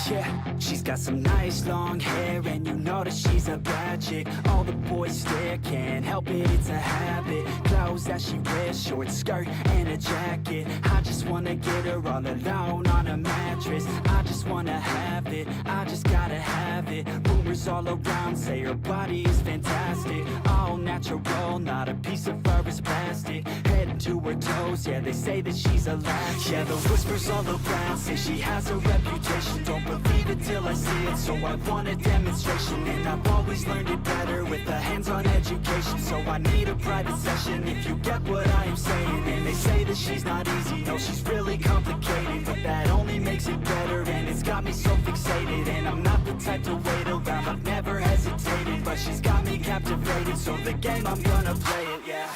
Yeah, she's got some nice long hair, and you know that she's a bad chick. All the boys stare, can't help it, it's a habit. Clothes that she wears, short skirt and a jacket. I just wanna get her all alone on a mattress. I just wanna have it, I just gotta have it. Rumors all around say her body is fantastic. All natural, not a piece of fur is plastic. Head to her toes, yeah, they say that she's a latch. Yeah, the whispers all around say she has a reputation. Don't believe it till I see it, so I want a demonstration. And I've always learned it better with a hands-on education. So I need a private session if you get what I am saying. And they say that she's not easy, no, she's really complicated. But that only makes it better, and it's got me so fixated. And I'm not the type to wait around, I've never hesitated. But she's got me captivated, so the game, I'm gonna play it, yeah.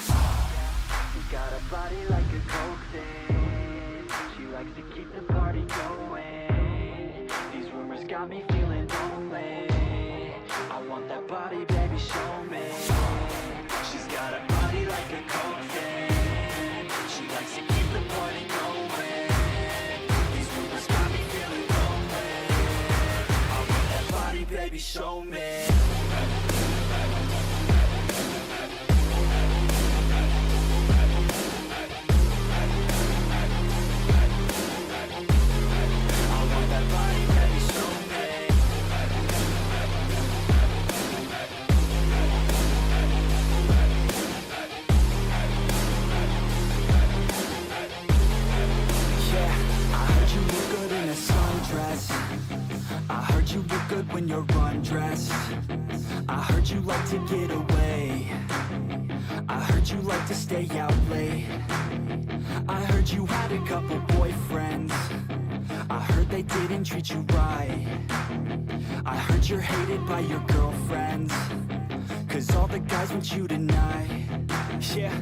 She's got a body like a coke thing. She likes to keep the party going. These rumors got me feeling lonely. I want that body, baby, show me. She's got a body like a coke thing. She likes to keep the party going. These rumors got me feeling lonely. I want that body, baby, show me. I heard you look good when you're undressed. I heard you like to get away. I heard you like to stay out late. I heard you had a couple boyfriends. I heard they didn't treat you right. I heard you're hated by your girlfriends, 'cause all the guys want you tonight. Yeah,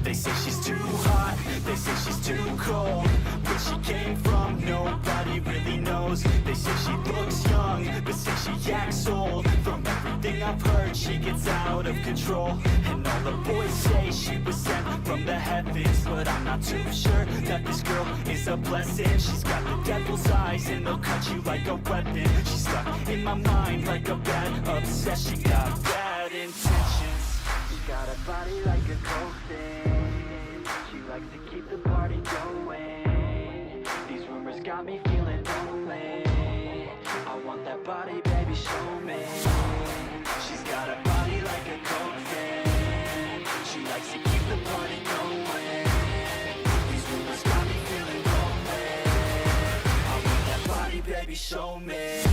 they say she's too hot, they say she's too cold. Where she came from, nobody really knows. They say she looks young, but say she acts old. From everything I've heard, she gets out of control. And all the boys say she was sent from the heavens, but I'm not too sure that this girl is a blessing. She's got the devil's eyes, and they'll cut you like a weapon. She's stuck in my mind like a bad obsession. Got bad intentions. She's got a body like a coke thing. She likes to keep the party going. These rumors got me feeling lonely. I want that body, baby, show me. She's got a body like a coke thing. She likes to keep the party going. These rumors got me feeling lonely. I want that body, baby, show me.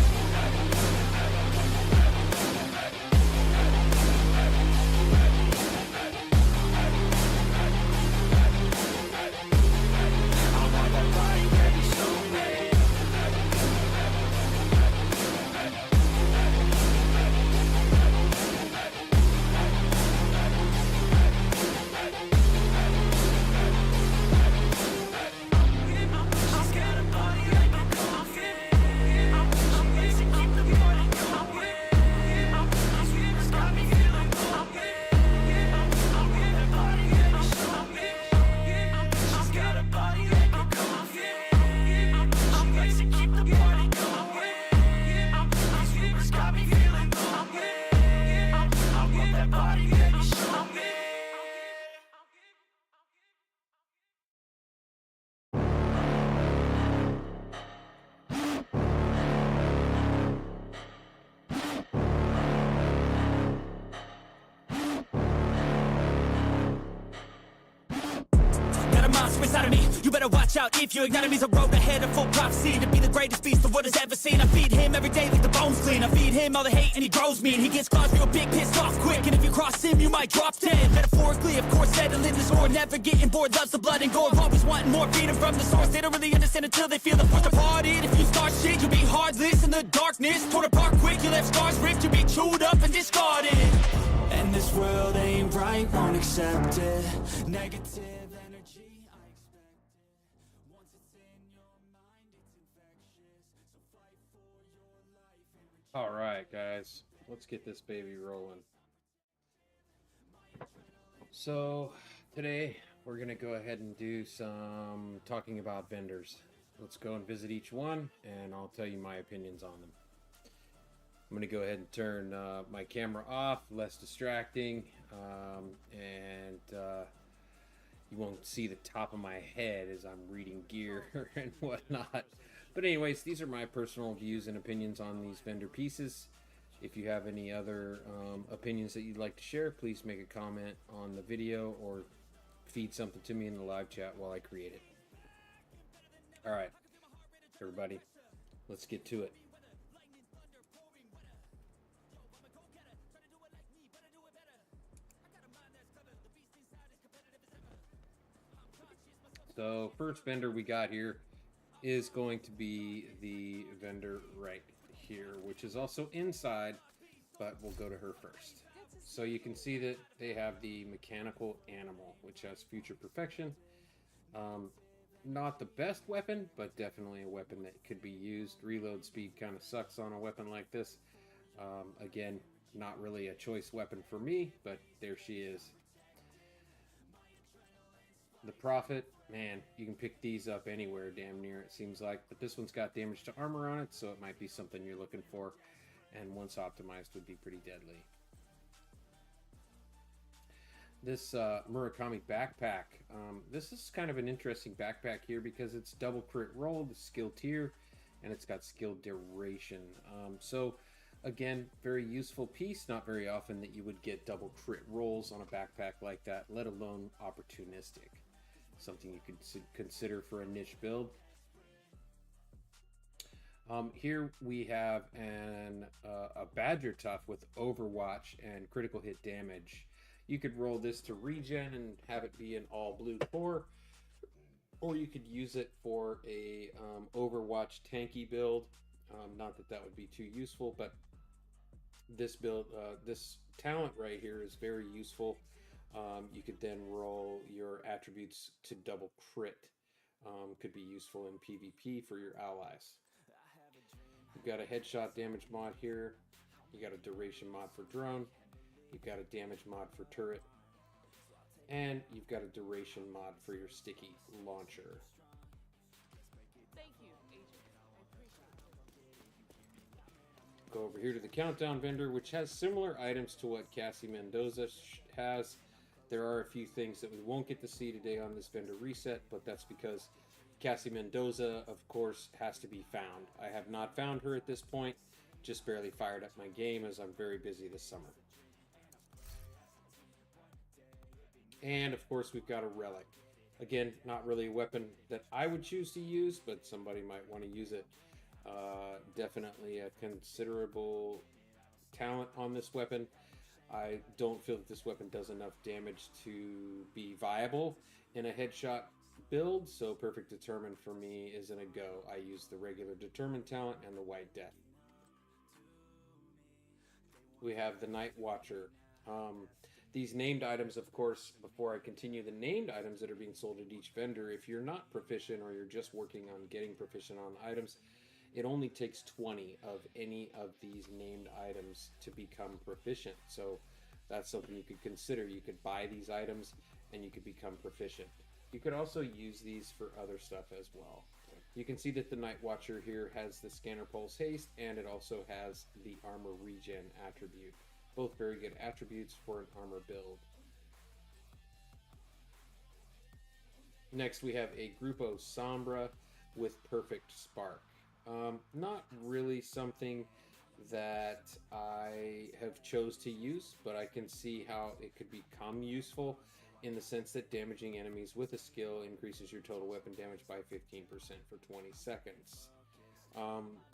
You better watch out if you ignite me's a road ahead of full prophecy. To be the greatest beast the world has ever seen. I feed him every day like the bones clean. I feed him all the hate and he grows me. And he gets claws real big, pissed off quick. And if you cross him, you might drop dead. Metaphorically, of course, settling the score. Never getting bored, loves the blood and gore. Always wanting more, freedom from the source. They don't really understand until they feel the force departed. If you start shit, you'll be heartless in the darkness. Torn apart quick, you left scars ripped. You'll be chewed up and discarded. And this world ain't right, won't accept it. Negative energy. All right, guys, let's get this baby rolling. So today we're gonna go ahead and do some talking about vendors. let's go and visit each one, and I'll tell you my opinions on them. I'm going to go ahead and turn my camera off, less distracting, and you won't see the top of my head as I'm reading gear and whatnot. But anyways, these are my personal views and opinions on these vendor pieces. If you have any other opinions that you'd like to share, please make a comment on the video or feed something to me in the live chat while I create it. All right, everybody, let's get to it. So first vendor we got here is going to be the vendor right here, which is also inside, but we'll go to her first. So you can see that they have the mechanical animal, which has future perfection. Not the best weapon, but definitely a weapon that could be used. Reload speed kind of sucks on a weapon like this. Again, not really a choice weapon for me, but there she is. The Prophet, man, you can pick these up anywhere damn near, it seems like, but this one's got damage to armor on it, so it might be something you're looking for, and once optimized would be pretty deadly. This Murakami backpack, this is kind of an interesting backpack here because it's double crit roll, the skill tier, and it's got skill duration. So again, very useful piece. Not very often that you would get double crit rolls on a backpack like that, let alone opportunistic. Something you could consider for a niche build. Here we have a Badger Tough with Overwatch and critical hit damage. You could roll this to regen and have it be an all blue core, or you could use it for a Overwatch tanky build. Not that that would be too useful, but this build, this talent right here is very useful. You could then roll your attributes to double crit. Could be useful in PvP for your allies. You've got a headshot damage mod here. You got a duration mod for drone. You've got a damage mod for turret. And you've got a duration mod for your sticky launcher. Thank you, Agent. I appreciate it. Go over here to the countdown vendor, which has similar items to what Cassie Mendoza has. There are a few things that we won't get to see today on this vendor reset, but that's because Cassie Mendoza, of course, has to be found. I have not found her at this point, just barely fired up my game as I'm very busy this summer. And of course, we've got a relic. Again, not really a weapon that I would choose to use, but somebody might want to use it. Definitely a considerable talent on this weapon. I don't feel that this weapon does enough damage to be viable in a headshot build, so Perfect Determined for me isn't a go. I use the regular Determined talent and the White Death. We have the Night Watcher. These named items, of course, before I continue, the named items that are being sold at each vendor, if you're not proficient or you're just working on getting proficient on items, it only takes 20 of any of these named items to become proficient. So that's something you could consider. You could buy these items and you could become proficient. You could also use these for other stuff as well. You can see that the Night Watcher here has the Scanner Pulse Haste, and it also has the Armor Regen attribute. Both very good attributes for an armor build. Next we have a Grupo Sombra with Perfect Spark. Not really something that I have chose to use, but I can see how it could become useful in the sense that damaging enemies with a skill increases your total weapon damage by 15% for 20 seconds.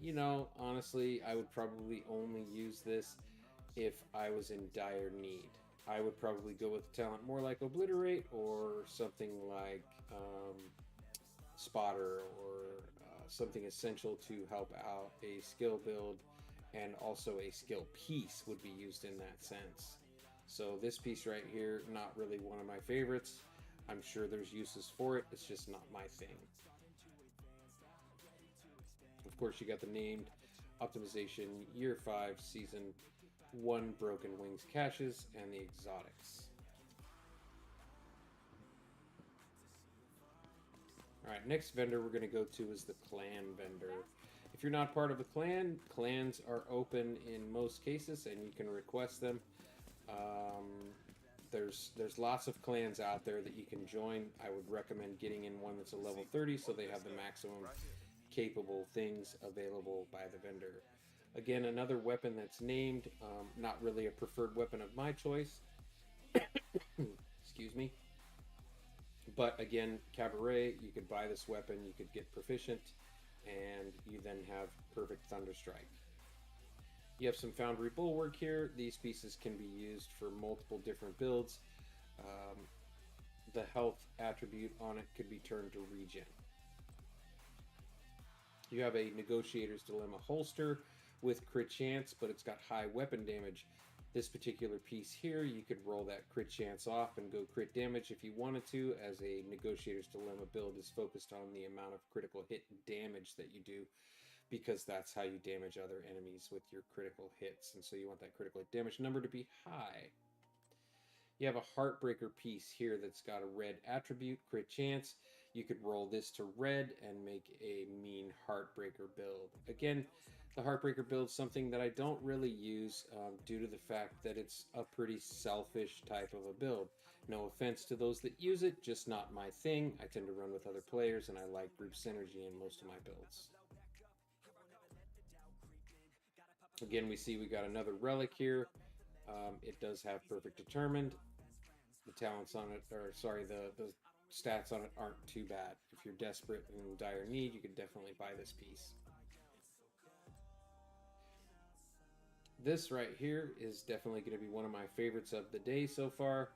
You know, honestly, I would probably only use this if I was in dire need. I would probably go with a talent more like Obliterate or something like Spotter or something essential to help out a skill build, and also a skill piece would be used in that sense. So this piece right here, not really one of my favorites. I'm sure there's uses for it, it's just not my thing. Of course, you got the named optimization year 5 season 1 Broken Wings caches and the exotics. All right, next vendor we're going to go to is the clan vendor. If you're not part of a clan, clans are open in most cases, and you can request them. There's lots of clans out there that you can join. I would recommend getting in one that's a level 30, so they have the maximum capable things available by the vendor. Again, another weapon that's named, not really a preferred weapon of my choice. Excuse me. But again, Cabaret, you could buy this weapon, you could get proficient, and you then have perfect Thunderstrike. You have some Foundry Bulwark here. These pieces can be used for multiple different builds. The health attribute on it could be turned to regen. You have a Negotiator's Dilemma holster with crit chance, but it's got high weapon damage. This particular piece here, you could roll that crit chance off and go crit damage if you wanted to, as a Negotiator's Dilemma build is focused on the amount of critical hit damage that you do, because that's how you damage other enemies with your critical hits, and so you want that critical hit damage number to be high. You have a Heartbreaker piece here that's got a red attribute, crit chance. You could roll this to red and make a mean Heartbreaker build. Again, the Heartbreaker build is something that I don't really use due to the fact that it's a pretty selfish type of a build. No offense to those that use it, just not my thing. I tend to run with other players, and I like group synergy in most of my builds. Again, we see we got another relic here. It does have perfect determined. The talents on it, or sorry, the stats on it aren't too bad. If you're desperate and in dire need, you could definitely buy this piece. This right here is definitely going to be one of my favorites of the day so far.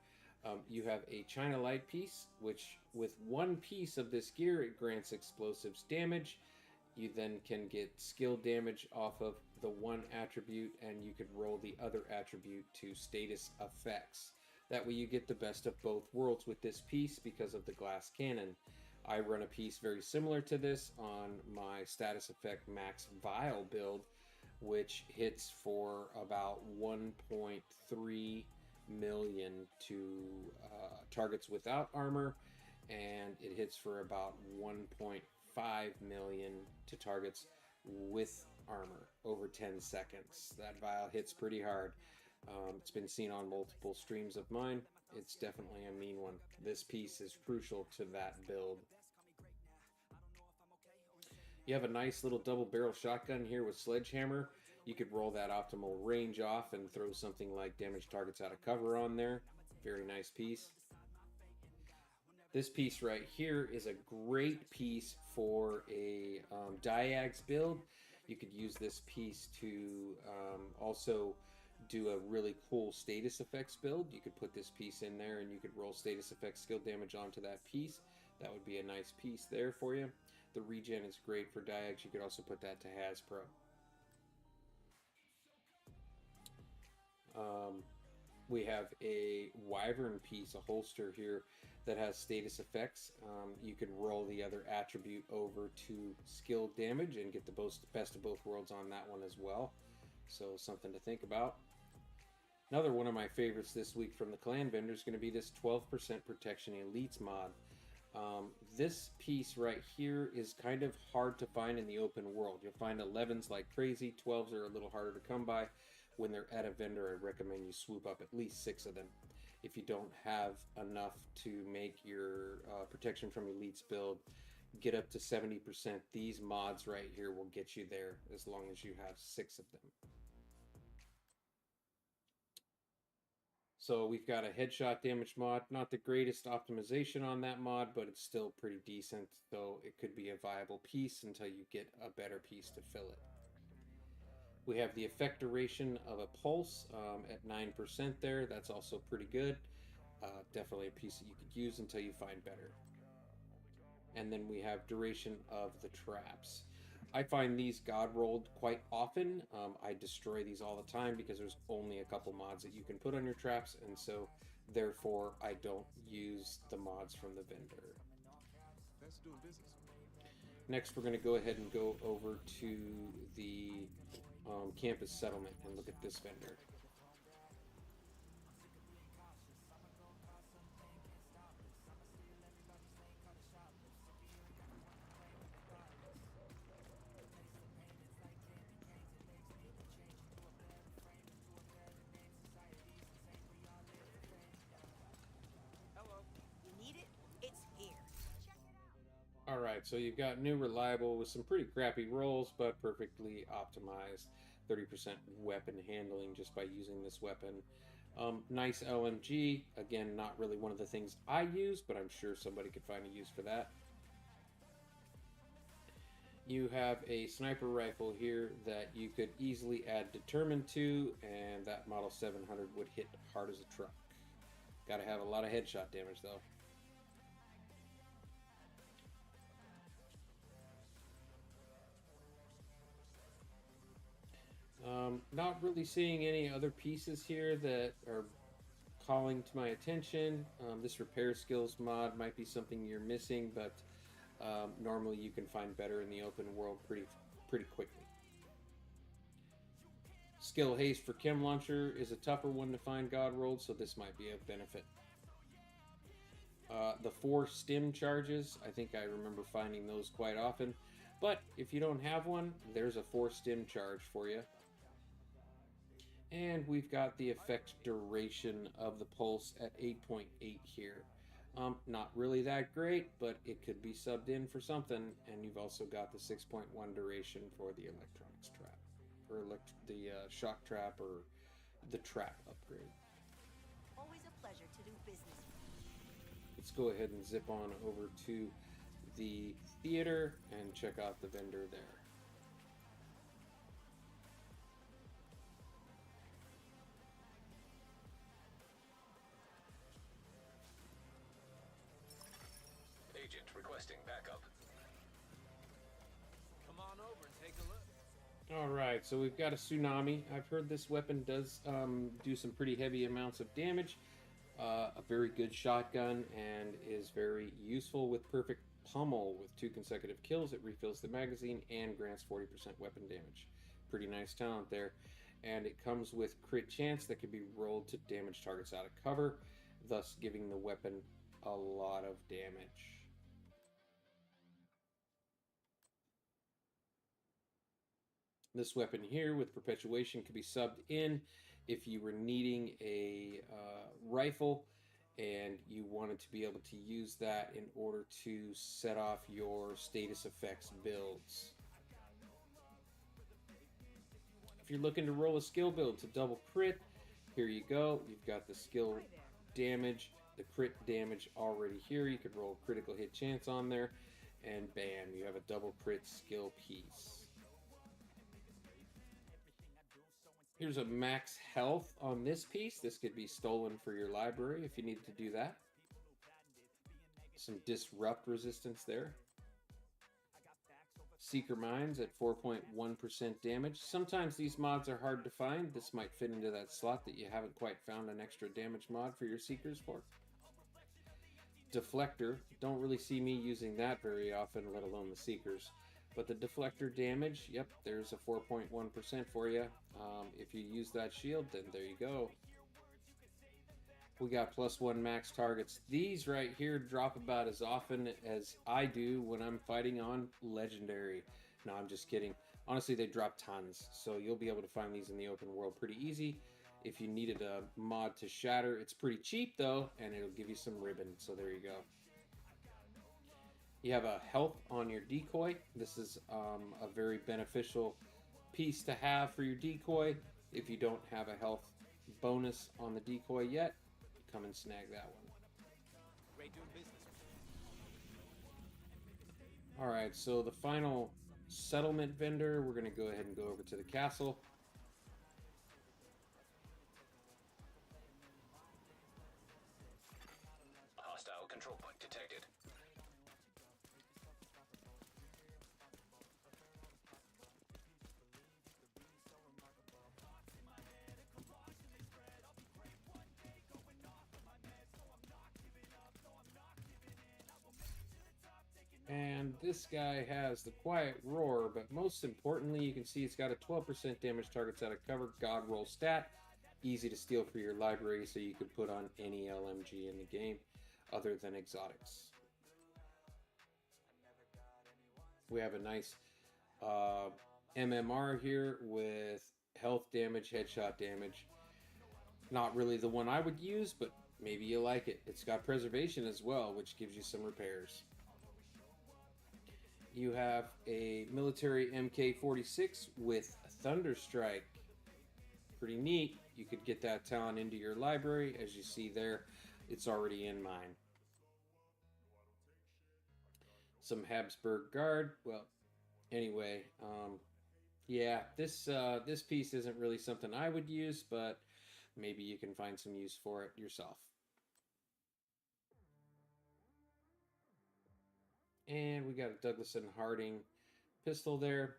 You have a China Light piece, which with one piece of this gear, it grants explosives damage. You then can get skill damage off of the one attribute, and you could roll the other attribute to status effects. That way you get the best of both worlds with this piece because of the glass cannon. I run a piece very similar to this on my status effect max vial build, which hits for about 1.3 million to targets without armor, and it hits for about 1.5 million to targets with armor over 10 seconds. That vial hits pretty hard. It's been seen on multiple streams of mine. It's definitely a mean one. This piece is crucial to that build. You have a nice little double barrel shotgun here with Sledgehammer. You could roll that optimal range off and throw something like damage targets out of cover on there. Very nice piece. This piece right here is a great piece for a Diags build. You could use this piece to also do a really cool status effects build. You could put this piece in there and you could roll status effects skill damage onto that piece. That would be a nice piece there for you. The regen is great for Diags. You could also put that to Hasbro. We have a Wyvern piece, a holster here that has status effects. You could roll the other attribute over to skill damage and get the best of both worlds on that one as well. So something to think about. Another one of my favorites this week from the clan vendor is going to be this 12% protection elites mod. This piece right here is kind of hard to find in the open world. You'll find 11s like crazy, 12s are a little harder to come by. When they're at a vendor, I recommend you swoop up at least 6 of them. If you don't have enough to make your protection from elites build, get up to 70%. These mods right here will get you there as long as you have 6 of them. So we've got a headshot damage mod. Not the greatest optimization on that mod, but it's still pretty decent. So it could be a viable piece until you get a better piece to fill it. We have the effect duration of a pulse at 9% there. That's also pretty good. Definitely a piece that you could use until you find better. And then we have duration of the traps. I find these god rolled quite often. I destroy these all the time because there's only a couple mods that you can put on your traps, and so therefore I don't use the mods from the vendor. Next, we're going to go ahead and go over to the campus settlement and look at this vendor. All right, so you've got new reliable with some pretty crappy rolls, but perfectly optimized. 30% weapon handling just by using this weapon. Nice LMG. Again, not really one of the things I use, but I'm sure somebody could find a use for that. You have a sniper rifle here that you could easily add Determined to, and that Model 700 would hit hard as a truck. Gotta have a lot of headshot damage though. Not really seeing any other pieces here that are calling to my attention. This repair skills mod might be something you're missing, but normally you can find better in the open world pretty quickly. Skill haste for Chem Launcher is a tougher one to find God rolled, so this might be a benefit. The 4 stim charges, I think I remember finding those quite often, but if you don't have one, there's a 4 stim charge for you. And we've got the effect duration of the pulse at 8.8 here. Not really that great, but it could be subbed in for something. And you've also got the 6.1 duration for the electronics trap, or the shock trap, or the trap upgrade. Always a pleasure to do business. Let's go ahead and zip on over to the theater and check out the vendor there. Agent requesting backup. Come on over and take a look. Alright, so we've got a Tsunami. I've heard this weapon does do some pretty heavy amounts of damage. A very good shotgun and is very useful with perfect pummel. With 2 consecutive kills, it refills the magazine and grants 40% weapon damage. Pretty nice talent there. And it comes with crit chance that can be rolled to damage targets out of cover, thus giving the weapon a lot of damage. This weapon here with perpetuation could be subbed in if you were needing a rifle and you wanted to be able to use that in order to set off your status effects builds. If you're looking to roll a skill build to double crit, here you go. You've got the skill damage, the crit damage already here. You could roll critical hit chance on there, and bam, you have a double crit skill piece. Here's a max health on this piece. This could be stolen for your library if you need to do that. Some disrupt resistance there. Seeker Mines at 4.1% damage. Sometimes these mods are hard to find. This might fit into that slot that you haven't quite found an extra damage mod for your Seekers for. Deflector. Don't really see me using that very often, let alone the Seekers. But the deflector damage, yep, there's a 4.1% for you. If you use that shield, then there you go. We got +1 max targets. These right here drop about as often as I do when I'm fighting on Legendary. No, I'm just kidding. Honestly, they drop tons, so you'll be able to find these in the open world pretty easy. If you needed a mod to shatter, it's pretty cheap though, and it'll give you some ribbon, so there you go. You have a health on your decoy. This is a very beneficial piece to have for your decoy. If you don't have a health bonus on the decoy yet, come and snag that one. Great doing business. Alright, so the final settlement vendor, we're going to go ahead and go over to the castle. Hostile control point detected. And this guy has the Quiet Roar, but most importantly, you can see it's got a 12% damage targets out of cover, God roll stat. Easy to steal for your library, so you could put on any LMG in the game other than exotics. We have a nice MMR here with health damage, headshot damage. Not really the one I would use, but maybe you like it. It's got preservation as well, which gives you some repairs. you have a military MK46 with Thunderstrike. Pretty neat. You could get that talent into your library. As you see there, it's already in mine. Some Habsburg Guard. Well, anyway, yeah, this piece isn't really something I would use, but maybe you can find some use for it yourself. And we got a Douglas and Harding pistol there,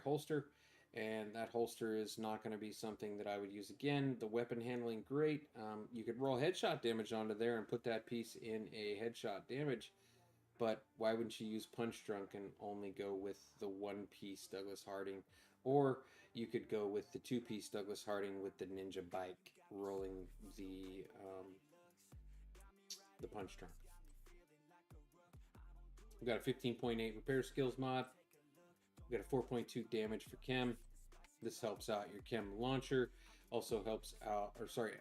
holster. And that holster is not going to be something that I would use again. The weapon handling, great. You could roll headshot damage onto there and put that piece in a headshot damage. But why wouldn't you use Punch Drunk and only go with the one-piece Douglas Harding? Or you could go with the two-piece Douglas Harding with the Ninja Bike, rolling the Punch Drunk. We've got a 15.8 repair skills mod. We've got a 4.2 damage for chem. This helps out your chem launcher. Also helps out,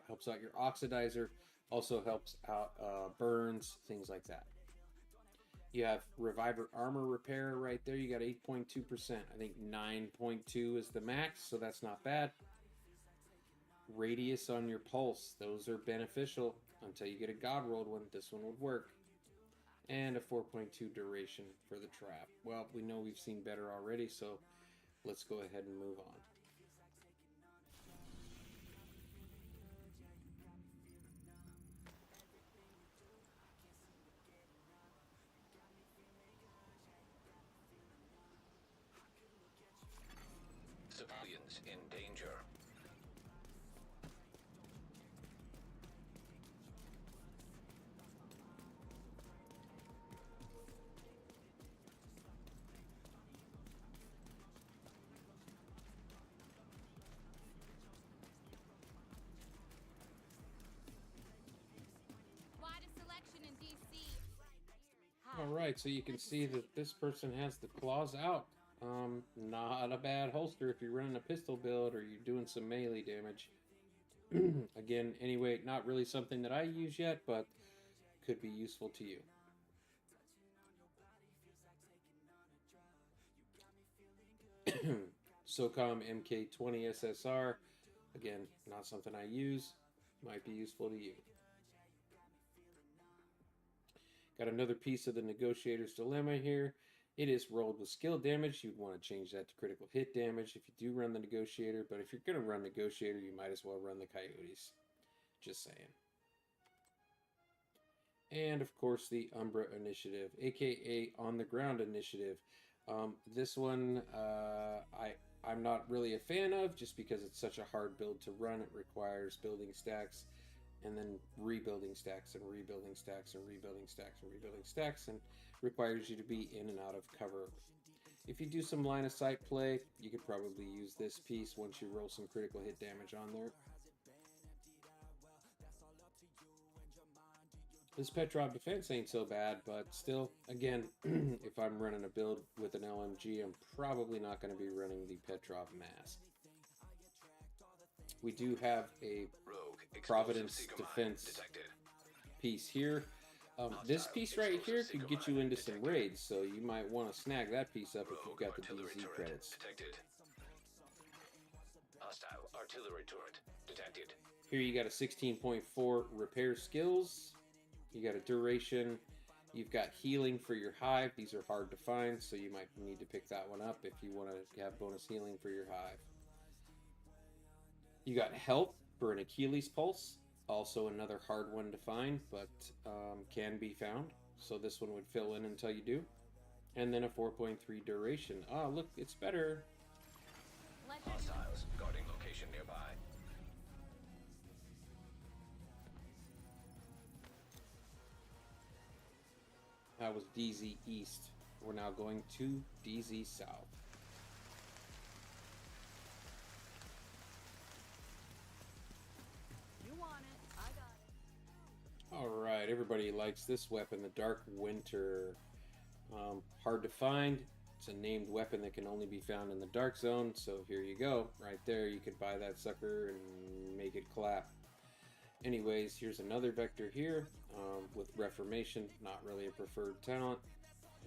helps out your oxidizer. Also helps out burns, things like that. You have Reviver Armor Repair right there. You got 8.2%. I think 9.2 is the max, so that's not bad. Radius on your pulse. Those are beneficial until you get a God rolled one. This one would work. And a 4.2 duration for the trap. Well, we know we've seen better already, so let's go ahead and move on. Civilians in danger. Wide a selection in DC. Alright, so you can see that this person has the claws out. Not a bad holster if you're running a pistol build or you're doing some melee damage. Again, anyway, not really something that I use yet, but could be useful to you. SOCOM MK20 SSR. Again, not something I use. Might be useful to you. Got another piece of the Negotiator's Dilemma here. It is rolled with skill damage. You'd want to change that to critical hit damage if you do run the Negotiator. But if you're going to run Negotiator, you might as well run the Coyotes. Just saying. And, of course, the Umbra Initiative, a.k.a. On the Ground Initiative. This one I'm not really a fan of just because it's such a hard build to run. It requires building stacks and then rebuilding stacks and rebuilding stacks and rebuilding stacks and rebuilding stacks, and requires you to be in and out of cover. If you do some line of sight play, you could probably use this piece once you roll some critical hit damage on there. This Petrov defense ain't so bad, but still, again, if I'm running a build with an LMG, I'm probably not going to be running the Petrov mask. We do have a Providence defense piece here. This piece right here could get you into some raids, so you might want to snag that piece up if you've got the DZ credits. Hostile artillery turret detected. Here you got a 16.4 repair skills. You got a duration. You've got healing for your hive. These are hard to find, so you might need to pick that one up if you want to have bonus healing for your hive. You got health for an Achilles pulse. Also another hard one to find, but can be found. So this one would fill in until you do. And then a 4.3 duration. Ah, look, it's better. Hostiles guarding location nearby. That was DZ East. We're now going to DZ South. You want it, I got it. Alright, everybody likes this weapon, the Dark Winter. Hard to find. It's a named weapon that can only be found in the Dark Zone, so here you go. Right there, you could buy that sucker and make it clap. Anyways, here's another vector here with Reformation, not really a preferred talent.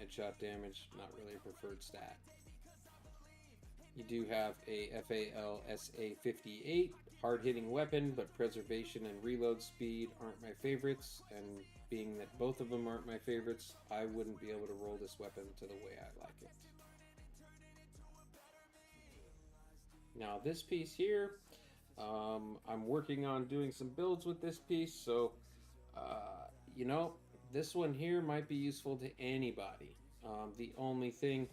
Headshot damage, not really a preferred stat. You do have a FAL-SA-58, hard-hitting weapon, but preservation and reload speed aren't my favorites, and being that both of them aren't my favorites, I wouldn't be able to roll this weapon to the way I like it. Now this piece here, I'm working on doing some builds with this piece, so you know, this one here might be useful to anybody. The only thing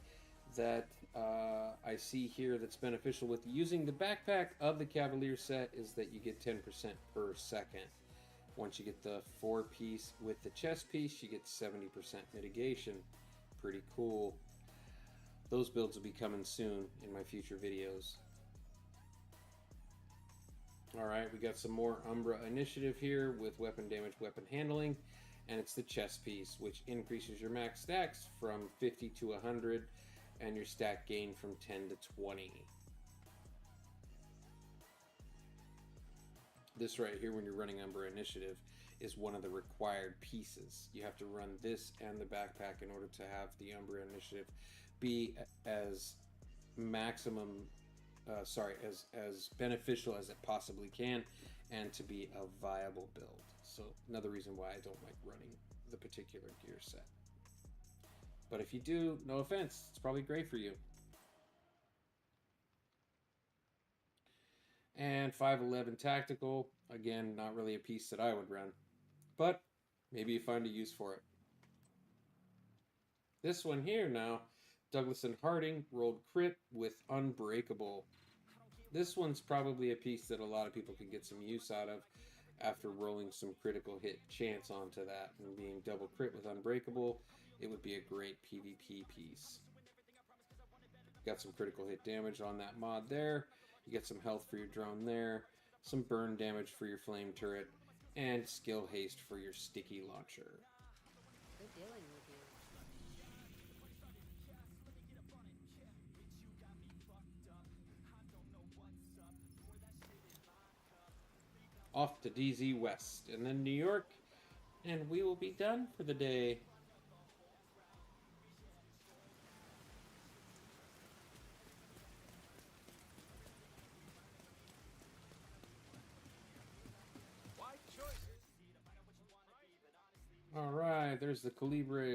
that I see here that's beneficial with using the backpack of the Cavalier set is that you get 10% per second. Once you get the 4-piece with the chest piece, you get 70% mitigation. Pretty cool. Those builds will be coming soon in my future videos. Alright, we got some more Umbra initiative here with weapon damage, weapon handling, and it's the chest piece, which increases your max stacks from 50 to 100, and your stack gain from 10 to 20. This right here, when you're running Umbra initiative, is one of the required pieces. You have to run this and the backpack in order to have the Umbra initiative be as maximum as beneficial as it possibly can, and to be a viable build. So another reason why I don't like running the particular gear set. But if you do, no offense, it's probably great for you. And 511 tactical, again, not really a piece that I would run, but maybe you find a use for it. This one here now, Douglas and Harding rolled crit with Unbreakable. This one's probably a piece that a lot of people can get some use out of after rolling some critical hit chance onto that, and being double crit with Unbreakable, it would be a great PvP piece. Got some critical hit damage on that mod there. You get some health for your drone there, some burn damage for your flame turret, and skill haste for your sticky launcher. Good dealing with you. Off to DZ West, and then New York, and we will be done for the day. Alright, there's the Calibre,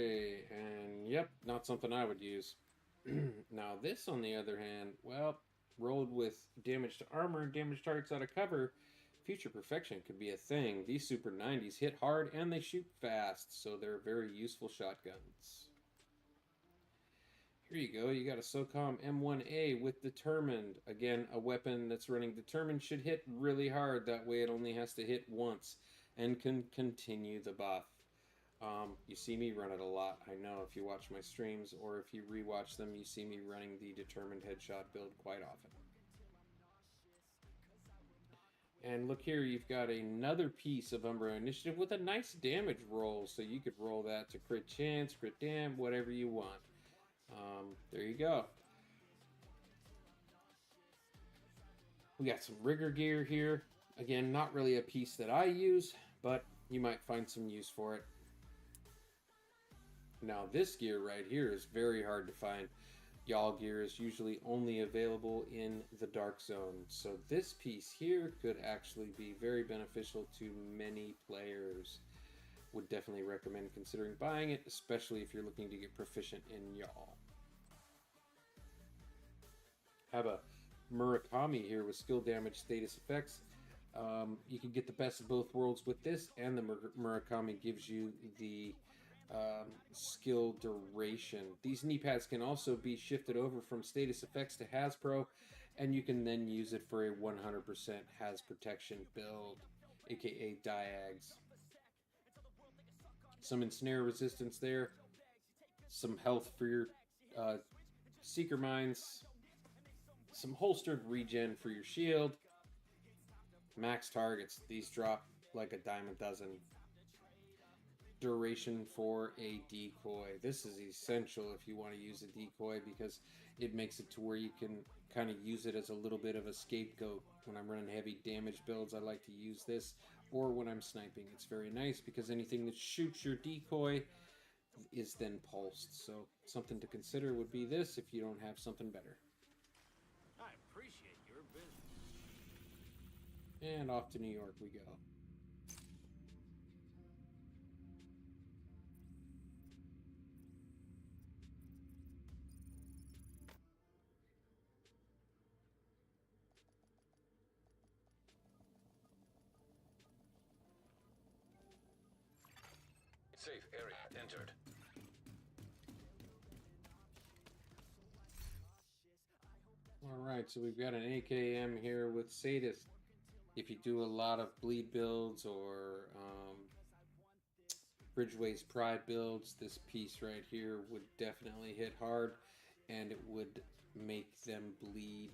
and yep, not something I would use. Now this, on the other hand, well, rolled with damage to armor and damage targets out of cover, Future Perfection could be a thing. These Super 90s hit hard and they shoot fast, so they're very useful shotguns. Here you go, you got a SOCOM M1A with Determined. Again, a weapon that's running Determined should hit really hard, that way it only has to hit once and can continue the buff. You see me run it a lot, I know, if you watch my streams, or if you rewatch them, you see me running the Determined headshot build quite often. And look here, you've got another piece of Umbra Initiative with a nice damage roll, so you could roll that to crit chance, crit dam, whatever you want. There you go. We got some rigger gear here. Again, not really a piece that I use, but you might find some use for it. Now this gear right here is very hard to find. Y'all gear is usually only available in the Dark Zone, so this piece here could actually be very beneficial to many players. Would definitely recommend considering buying it, especially if you're looking to get proficient in Y'all. Have a Murakami here with skill damage status effects. You can get the best of both worlds with this, and the Murakami gives you the skill duration. These knee pads can also be shifted over from status effects to Hasbro, and you can then use it for a 100% Has protection build, aka Diags. Some ensnare resistance there, some health for your Seeker Mines, some holstered regen for your shield, max targets. These drop like a dime a dozen. Duration for a decoy. This is essential if you want to use a decoy, because it makes it to where you can kind of use it as a little bit of a scapegoat. When I'm running heavy damage builds, I like to use this, or when I'm sniping. It's very nice because anything that shoots your decoy, is then pulsed. So something to consider would be this if you don't have something better. I appreciate your business. And off to New York we go. Safe area entered. Alright, so we've got an AKM here with Sadist. If you do a lot of bleed builds or Bridgeway's Pride builds, this piece right here would definitely hit hard, and it would make them bleed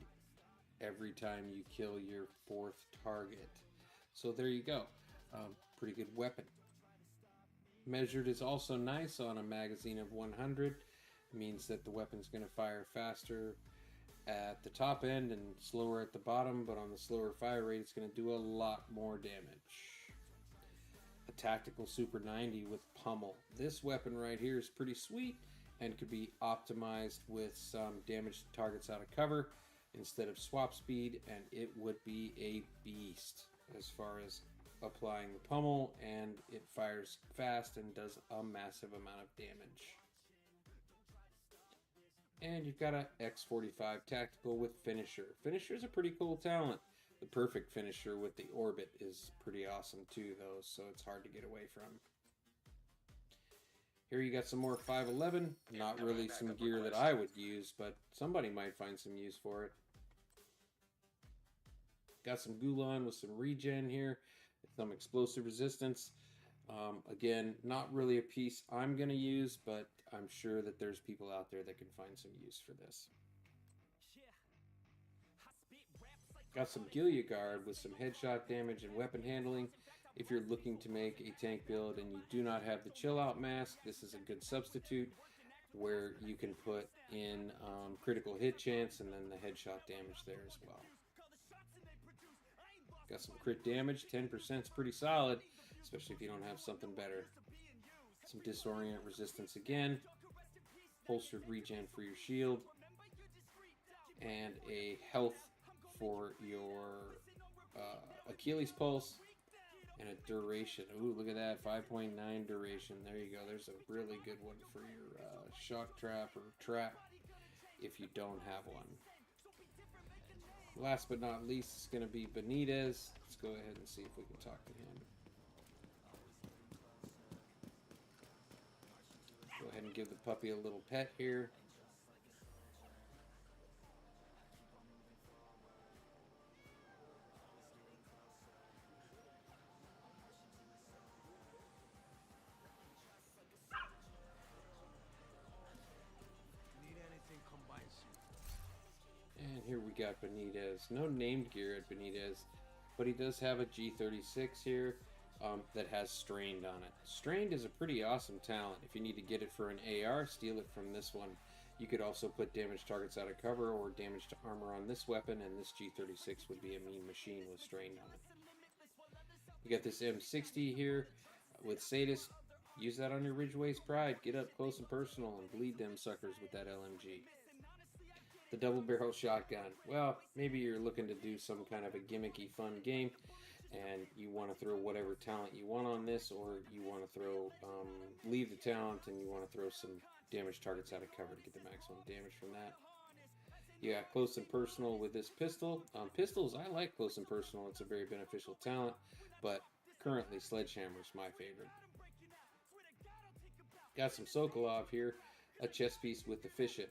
every time you kill your 4th target. So there you go. Pretty good weapon. Measured is also nice on a magazine of 100. It means that the weapon's going to fire faster at the top end and slower at the bottom, but on the slower fire rate it's going to do a lot more damage. A tactical Super 90 with pummel. This weapon right here is pretty sweet and could be optimized with some damage to targets out of cover instead of swap speed, and it would be a beast as far as applying the pummel, and it fires fast and does a massive amount of damage. And you've got a X45 tactical with finisher. Finisher is a pretty cool talent. The perfect finisher with the orbit is pretty awesome too, though, so it's hard to get away from. Here you got some more 511. Not really some gear that I would use, but somebody might find some use for it. Got some Gulan with some regen here. Some explosive resistance. Again, not really a piece I'm going to use, but I'm sure that there's people out there that can find some use for this. Got some Gilia Guard with some headshot damage and weapon handling. If you're looking to make a tank build and you do not have the chill out mask, this is a good substitute where you can put in critical hit chance and then the headshot damage there as well. Got some crit damage, 10% is pretty solid, especially if you don't have something better. Some disorient resistance again, holstered regen for your shield, and a health for your Achilles pulse, and a duration. Ooh, look at that, 5.9 duration. There you go. There's a really good one for your shock trap or trap if you don't have one. Last but not least, it's going to be Benitez. Let's go ahead and see if we can talk to him. Go ahead and give the puppy a little pet here. Need anything, come by and see. And here we got Benitez. No named gear at Benitez, but he does have a G36 here that has Strained on it. Strained is a pretty awesome talent. If you need to get it for an AR, steal it from this one. You could also put damage targets out of cover or damage to armor on this weapon, and this G36 would be a mean machine with Strained on it. You got this M60 here with Sadist. Use that on your Ridgeway's Pride. Get up close and personal and bleed them suckers with that LMG. The double barrel shotgun. Well, maybe you're looking to do some kind of a gimmicky fun game and you want to throw whatever talent you want on this, or you want to throw, leave the talent and you want to throw some damage targets out of cover to get the maximum damage from that. You got close and personal with this pistol. Pistols, I like close and personal. It's a very beneficial talent, but currently Sledgehammer is my favorite. Got some Sokolov here, a chest piece with Efficient.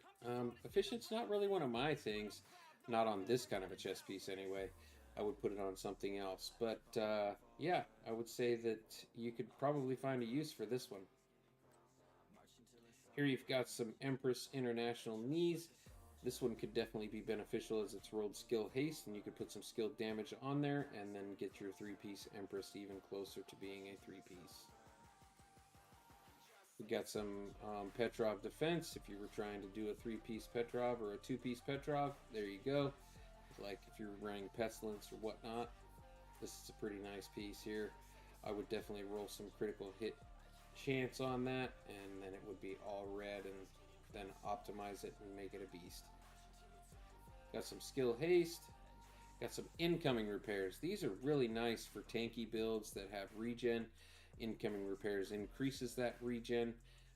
Efficient's not really one of my things, not on this kind of a chest piece anyway. I would put it on something else, but yeah, I would say that you could probably find a use for this one. Here you've got some Empress International knees. This one could definitely be beneficial as it's rolled skill haste, and you could put some skill damage on there and then get your 3-piece Empress even closer to being a 3-piece. We got some Petrov defense. If you were trying to do a 3-piece Petrov or a 2-piece Petrov, there you go. Like if you're running Pestilence or whatnot, this is a pretty nice piece here. I would definitely roll some critical hit chance on that, and then it would be all red, and then optimize it and make it a beast. Got some skill haste. Got some incoming repairs. These are really nice for tanky builds that have regen. Incoming repairs increases that regen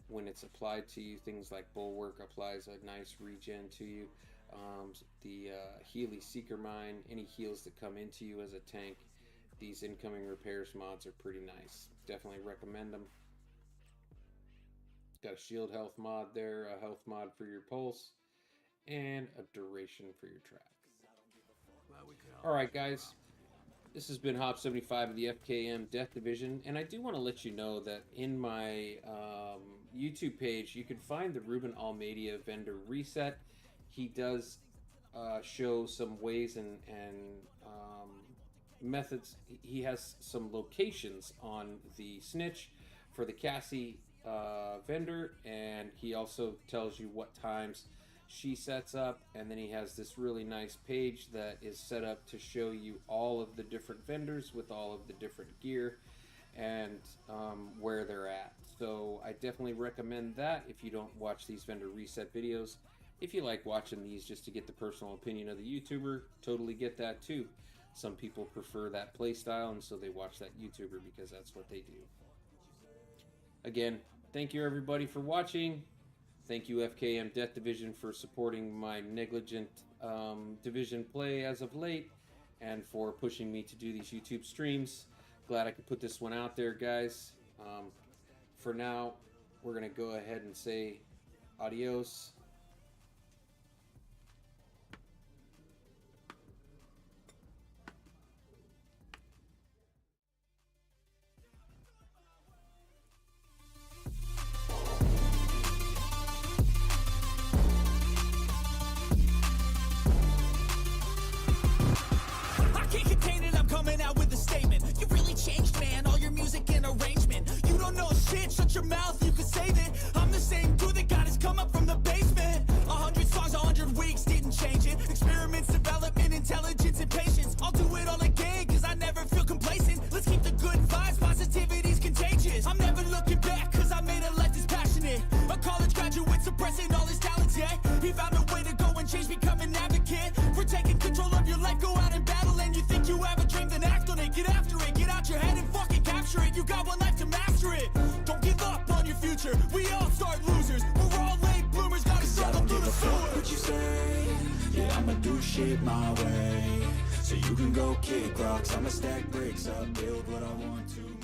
when it's applied to you. Things like Bulwark applies a nice regen to you. The Healy Seeker Mine, any heals that come into you as a tank, these incoming repairs mods are pretty nice. Definitely recommend them. Got a shield health mod there, a health mod for your pulse, and a duration for your track. Alright guys, this has been Hop75 of the FKM Death Division, and I do want to let you know that in my YouTube page you can find the Ruben Almeida vendor reset. He does show some ways and methods. He has some locations on the Snitch for the Cassie vendor, and he also tells you what times she sets up, and then he has this really nice page that is set up to show you all of the different vendors with all of the different gear and where they're at. So I definitely recommend that if you don't watch these vendor reset videos. If you like watching these just to get the personal opinion of the YouTuber, totally get that too. Some people prefer that play style, and so they watch that YouTuber because that's what they do. Again, thank you everybody for watching. Thank you FKM Death Division for supporting my negligent division play as of late, and for pushing me to do these YouTube streams. Glad I could put this one out there, guys. For now, we're going to go ahead and say adios. Shut your mouth, you can save it. I'm the same dude that got his come up from the basement. 100 songs, 100 weeks, didn't change it. Experiments, development, intelligence, and patience. I'll do it all again, cause I never feel complacent. Let's keep the good vibes, positivity's contagious. I'm never looking back, cause I made a life that's passionate. A college graduate suppressing all his talents, yeah. He found a way to go and change, become an advocate. For taking control of your life, go out and battle. And you think you have a dream, then act on it. Get after it, get out your head and fucking capture it. You got one life to master it. Don't give up on your future. We all start losers. We're all late bloomers. Gotta start through the sewer. What you say? Yeah, I'ma do shit my way. So you can go kick rocks. I'ma stack bricks up, build what I want to.